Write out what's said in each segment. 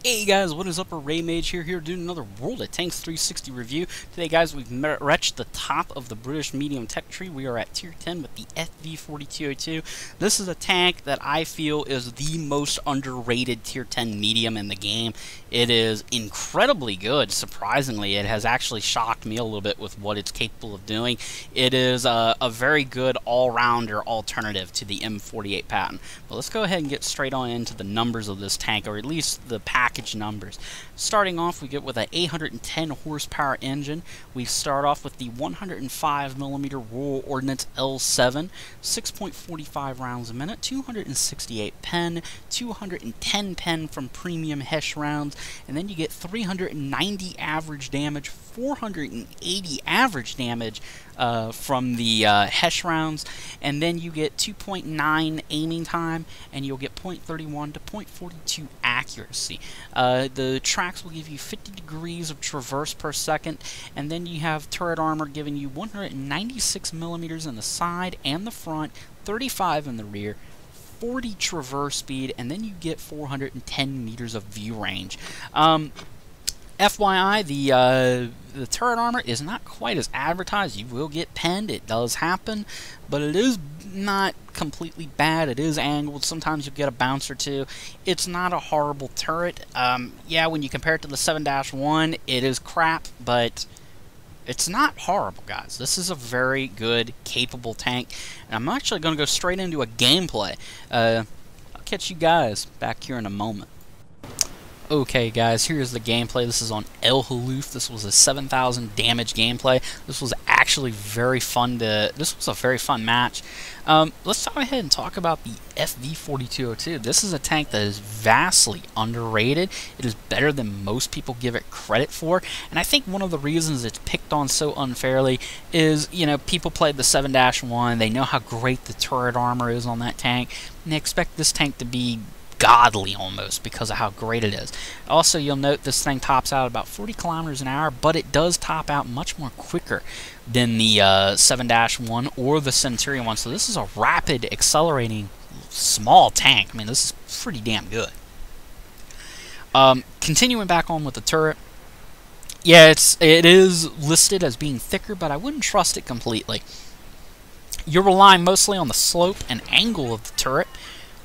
Hey guys, what is up? Ray Mage here doing another World of Tanks 360 review. Today guys, we've reached the top of the British medium tech tree. We are at tier 10 with the FV4202. This is a tank that I feel is the most underrated tier 10 medium in the game. It is incredibly good. Surprisingly, it has actually shocked me a little bit with what it's capable of doing. It is a very good all-rounder alternative to the M48 Patton. But let's go ahead and get straight on into the numbers of this tank, or at least the package numbers. Starting off, we get with an 810 horsepower engine. We start off with the 105mm Royal Ordnance L7, 6.45 rounds a minute, 268 pen, 210 pen from premium Hesh rounds, and then you get 390 average damage, 480 average damage from the Hesh rounds, and then you get 2.9 aiming time, and you'll get 0.31 to 0.42 accuracy. The tracks will give you 50 degrees of traverse per second, and then you have turret armor giving you 196mm in the side and the front, 35 in the rear, 40 traverse speed, and then you get 410 meters of view range. FYI, the turret armor is not quite as advertised. You will get penned. It does happen, but it is not completely bad. It is angled. Sometimes you'll get a bounce or two. It's not a horrible turret. Yeah, when you compare it to the 7-1, it is crap, but it's not horrible, guys. This is a very good, capable tank, and I'm actually going to go straight into a gameplay. I'll catch you guys back here in a moment. Okay guys, here's the gameplay. This is on El Haloof. This was a 7,000 damage gameplay. This was actually very fun this was a very fun match. Let's go ahead and talk about the FV4202. This is a tank that is vastly underrated. It is better than most people give it credit for, and I think one of the reasons it's picked on so unfairly is, you know, people played the 7-1, they know how great the turret armor is on that tank, and they expect this tank to be godly almost because of how great it is. Also, you'll note this thing tops out about 40 kilometers an hour, but it does top out much more quicker than the 7-1 or the Centurion one. So this is a rapid accelerating small tank. I mean, this is pretty damn good. Continuing back on with the turret. Yeah, it is listed as being thicker, but I wouldn't trust it completely. You're relying mostly on the slope and angle of the turret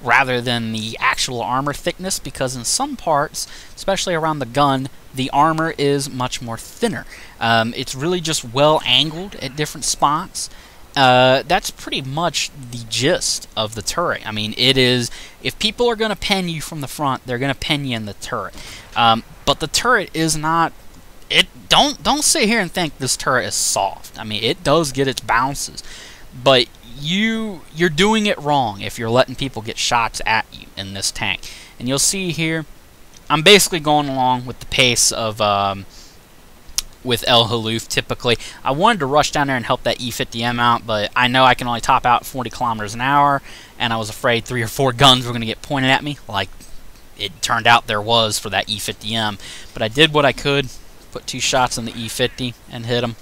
rather than the actual armor thickness, because in some parts, especially around the gun, the armor is much more thinner. It's really just well angled at different spots. That's pretty much the gist of the turret. I mean, it is, if people are going to pen you from the front, they're going to pen you in the turret. But the turret is not, don't sit here and think this turret is soft. I mean, it does get its bounces, but you're doing it wrong if you're letting people get shots at you in this tank. And you'll see here, I'm basically going along with the pace of with El Haloof typically. I wanted to rush down there and help that E50M out, but I know I can only top out 40 kilometers an hour, and I was afraid 3 or 4 guns were going to get pointed at me, like it turned out there was for that E50M. But I did what I could, put 2 shots in the E50 and hit him.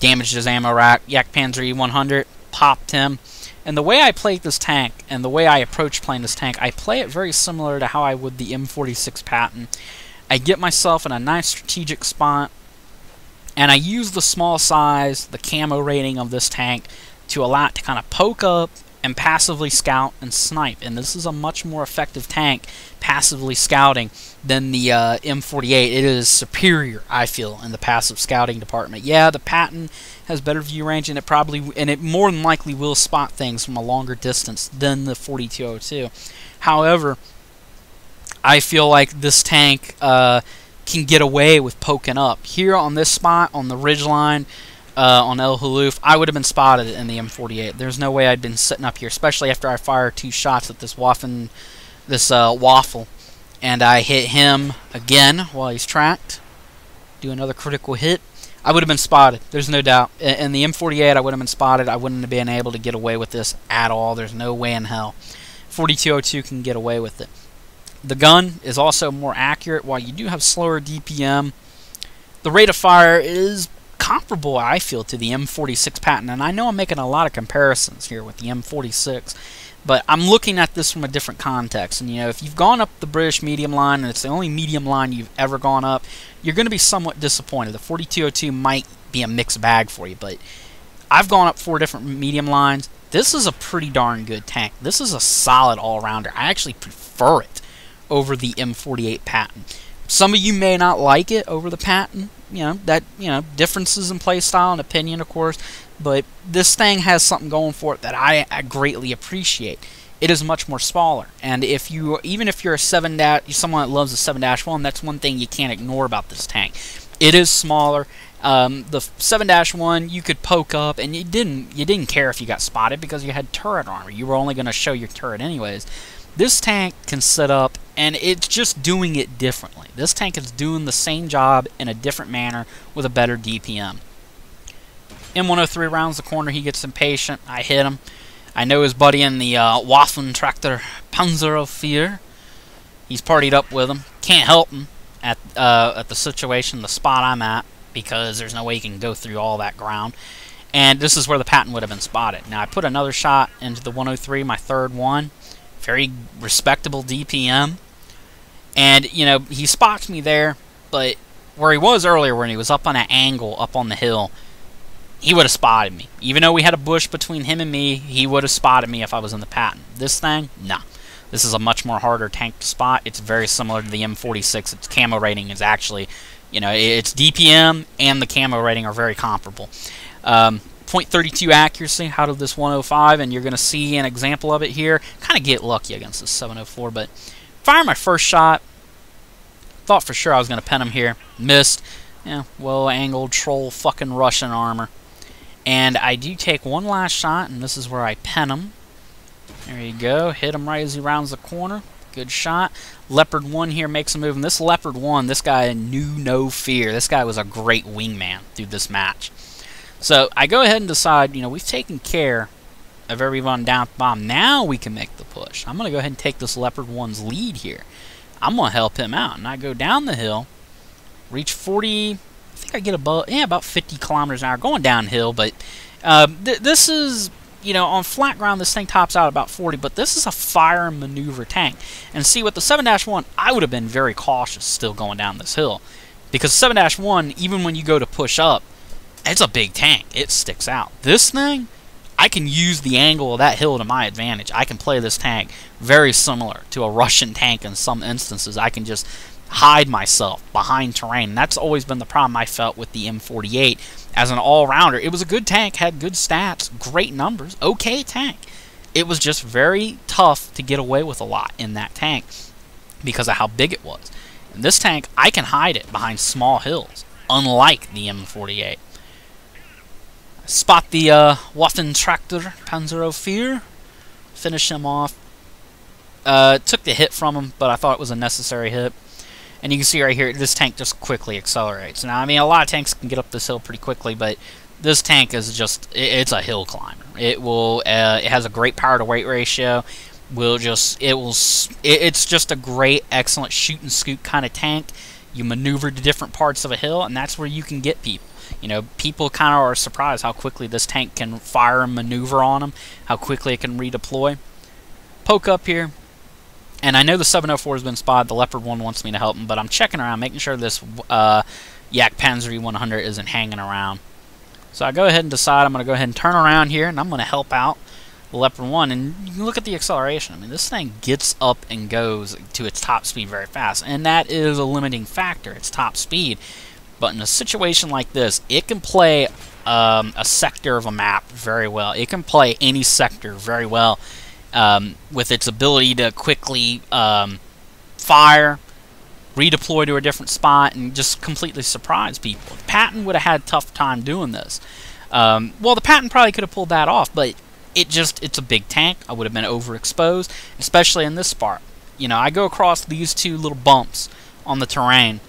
Damaged his ammo rack. Yak Panzer E100. Popped him. And the way I play this tank and the way I approach playing this tank, I play it very similar to how I would the M46 Patton. I get myself in a nice strategic spot, and I use the small size, the camo rating of this tank to allow it to kind of poke up and passively scout and snipe. And this is a much more effective tank passively scouting than the M48. It is superior, I feel, in the passive scouting department. Yeah, the Patton has better view range, and it more than likely will spot things from a longer distance than the 4202. However, I feel like this tank can get away with poking up. Here on this spot, on the ridgeline, on El Haloof, I would have been spotted in the M48. There's no way I'd been sitting up here, especially after I fired 2 shots at this waffle, and I hit him again while he's tracked. Do another critical hit. I would have been spotted. There's no doubt. In the M48, I would have been spotted. I wouldn't have been able to get away with this at all. There's no way in hell. 4202 can get away with it. The gun is also more accurate. While you do have slower DPM, the rate of fire is comparable, I feel, to the M46 Patton. And I know I'm making a lot of comparisons here with the M46. But I'm looking at this from a different context. And, you know, if you've gone up the British medium line, and it's the only medium line you've ever gone up, you're going to be somewhat disappointed. The 4202 might be a mixed bag for you, but I've gone up 4 different medium lines. This is a pretty darn good tank. This is a solid all-rounder. I actually prefer it over the M48 Patton. Some of you may not like it over the Patton. Differences in play style and opinion, of course. But this thing has something going for it that I greatly appreciate. It is much more smaller, and even if you're someone that loves a 7-1, that's one thing you can't ignore about this tank. It is smaller. The 7-1 you could poke up, and you didn't care if you got spotted because you had turret armor. You were only going to show your turret anyways. This tank can sit up, and it's just doing it differently. This tank is doing the same job in a different manner with a better DPM. M103 rounds the corner. He gets impatient. I hit him. I know his buddy in the Waffentraktor Panzeroffizier. He's partied up with him. Can't help him at the situation, the spot I'm at, because there's no way he can go through all that ground. And this is where the Patton would have been spotted. Now I put another shot into the 103, my third one. Very respectable DPM. And, you know, he spots me there, but where he was earlier, when he was up on an angle up on the hill, he would have spotted me. Even though we had a bush between him and me, he would have spotted me if I was in the Patton. This thing, nah. This is a much more harder tank to spot. It's very similar to the M46. Its camo rating is actually, you know, its DPM and the camo rating are very comparable. .32 accuracy out of this 105, and you're going to see an example of it here. Kind of get lucky against this 704, but fired my first shot. Thought for sure I was going to pen him here. Missed. Yeah, well-angled troll fucking Russian armor. And I do take one last shot, and this is where I pen him. There you go. Hit him right as he rounds the corner. Good shot. Leopard 1 here makes a move. And this Leopard 1, this guy knew no fear. This guy was a great wingman through this match. So I go ahead and decide, you know, we've taken care of everyone down at the bottom. Now we can make the push. I'm going to go ahead and take this Leopard 1's lead here. I'm going to help him out. And I go down the hill, reach 40... I think I get about 50 kilometers an hour going downhill, but this is, you know, on flat ground this thing tops out about 40, but this is a fire and maneuver tank. And see, with the 7-1, I would have been very cautious still going down this hill, because 7-1, even when you go to push up, it's a big tank. It sticks out. This thing, I can use the angle of that hill to my advantage. I can play this tank very similar to a Russian tank in some instances. I can just hide myself behind terrain. And that's always been the problem I felt with the M48 as an all-rounder. It was a good tank, had good stats, great numbers, okay tank. It was just very tough to get away with a lot in that tank because of how big it was. In this tank, I can hide it behind small hills, unlike the M48. Spot the Waffentraktor Panzeroffizier, finish him off. Took the hit from him, but I thought it was a necessary hit. And you can see right here, this tank just quickly accelerates. Now, I mean, a lot of tanks can get up this hill pretty quickly, but this tank is just, it's a hill climber. It has a great power to weight ratio. It's just a great, excellent shoot and scoot kind of tank. You maneuver to different parts of a hill, and that's where you can get people. You know, people kind of are surprised how quickly this tank can fire and maneuver on them, how quickly it can redeploy. Poke up here. And I know the 704 has been spotted. The Leopard 1 wants me to help him, but I'm checking around, making sure this Yak Panzer 100 isn't hanging around. So I go ahead and decide I'm going to go ahead and turn around here, and I'm going to help out the Leopard 1. And you can look at the acceleration. I mean, this thing gets up and goes to its top speed very fast, and that is a limiting factor, its top speed. But in a situation like this, it can play a sector of a map very well. It can play any sector very well. With its ability to quickly fire, redeploy to a different spot, and just completely surprise people. The Patton would have had a tough time doing this. Well, the Patton probably could have pulled that off, but it's a big tank. I would have been overexposed, especially in this spot. You know, I go across these two little bumps on the terrain,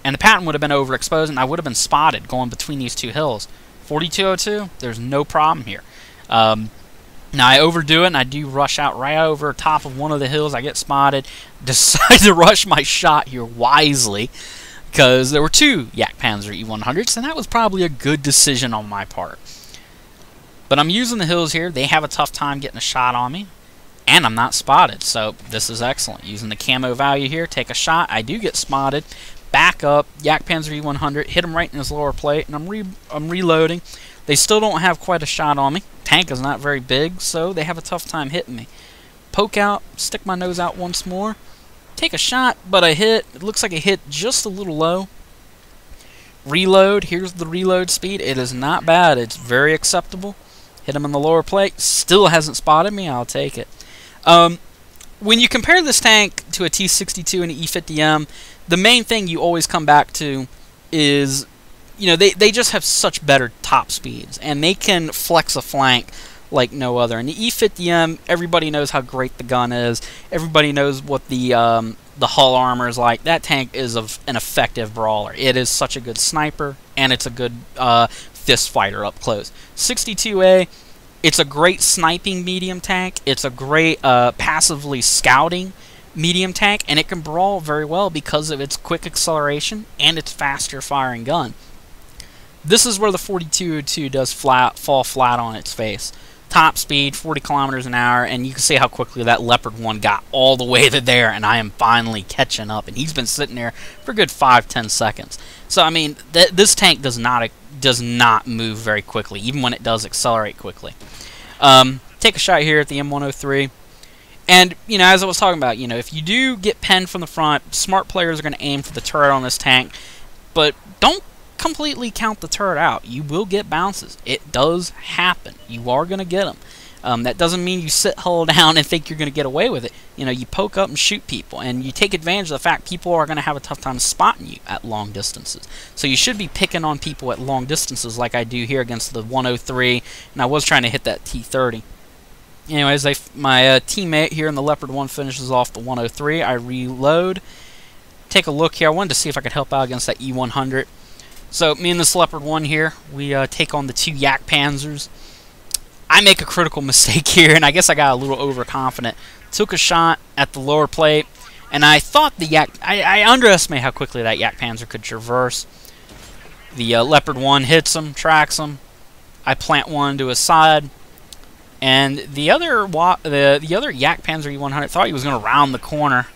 and the Patton would have been overexposed, and I would have been spotted going between these two hills. 4202, there's no problem here. Now, I overdo it, and I do rush out right over top of one of the hills. I get spotted. Decide to rush my shot here wisely, because there were two Yak Panzer E100s, and that was probably a good decision on my part. But I'm using the hills here. They have a tough time getting a shot on me. and I'm not spotted, so this is excellent. Using the camo value here, take a shot. I do get spotted. Back up, Yak Panzer E100, hit him right in his lower plate, and I'm reloading. They still don't have quite a shot on me. Tank is not very big, so they have a tough time hitting me. Poke out, stick my nose out once more, take a shot, but I hit. It looks like I hit just a little low. Reload, here's the reload speed. It is not bad, it's very acceptable. Hit him in the lower plate, still hasn't spotted me, I'll take it. When you compare this tank to a T62 and an E50M, the main thing you always come back to is, you know, they just have such better top speeds, and they can flex a flank like no other. And the E50M, everybody knows how great the gun is. Everybody knows what the hull armor is like. That tank is an effective brawler. It is such a good sniper, and it's a good fist fighter up close. 62A, it's a great sniping medium tank. It's a great passively scouting medium tank, and it can brawl very well because of its quick acceleration and its faster firing gun. This is where the 4202 does fall flat on its face. Top speed, 40 kilometers an hour, and you can see how quickly that Leopard 1 got all the way to there, and I am finally catching up, and he's been sitting there for a good 5-10 seconds. So, I mean, this tank does not move very quickly, even when it does accelerate quickly. Take a shot here at the M103. And, you know, as I was talking about, you know, if you do get penned from the front, smart players are going to aim for the turret on this tank, but don't completely count the turret out. You will get bounces. It does happen. You are going to get them. That doesn't mean you sit hull down and think you're going to get away with it. You know, you poke up and shoot people, and you take advantage of the fact people are going to have a tough time spotting you at long distances. So you should be picking on people at long distances like I do here against the 103, and I was trying to hit that T30. Anyways, my teammate here in the Leopard 1 finishes off the 103. I reload. Take a look here. I wanted to see if I could help out against that E100. So, me and this Leopard 1 here, we take on the two Yak Panzers. I make a critical mistake here, and I guess I got a little overconfident. Took a shot at the lower plate, and I thought the Yak... I underestimated how quickly that Yak Panzer could traverse. The Leopard 1 hits him, tracks him. I plant one to his side. And the other Yak Panzer E100 thought he was going to round the corner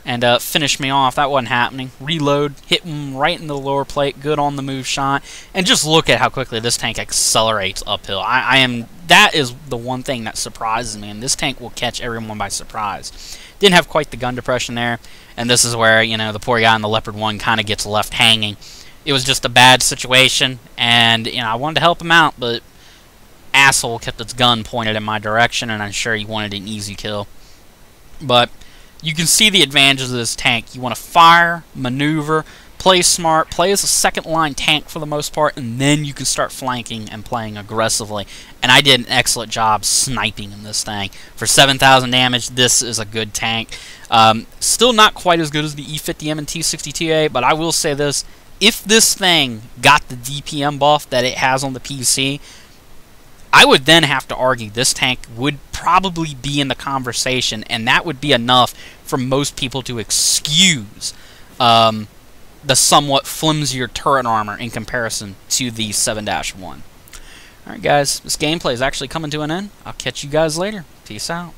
and finish me off. That wasn't happening. Reload, hit him right in the lower plate, good on the move shot, and just look at how quickly this tank accelerates uphill. That is the one thing that surprises me, and this tank will catch everyone by surprise. Didn't have quite the gun depression there, and this is where, you know, the poor guy in the Leopard 1 kind of gets left hanging. It was just a bad situation, and, you know, I wanted to help him out, but asshole kept its gun pointed in my direction, and I'm sure he wanted an easy kill. But you can see the advantages of this tank. You want to fire, maneuver, play smart, play as a second-line tank for the most part, and then you can start flanking and playing aggressively. And I did an excellent job sniping in this thing. For 7,000 damage, this is a good tank. Still not quite as good as the E50M and T62A, but I will say this. If this thing got the DPM buff that it has on the PC, I would then have to argue this tank would probably be in the conversation, and that would be enough for most people to excuse the somewhat flimsier turret armor in comparison to the 7-1. Alright guys, this gameplay is actually coming to an end. I'll catch you guys later. Peace out.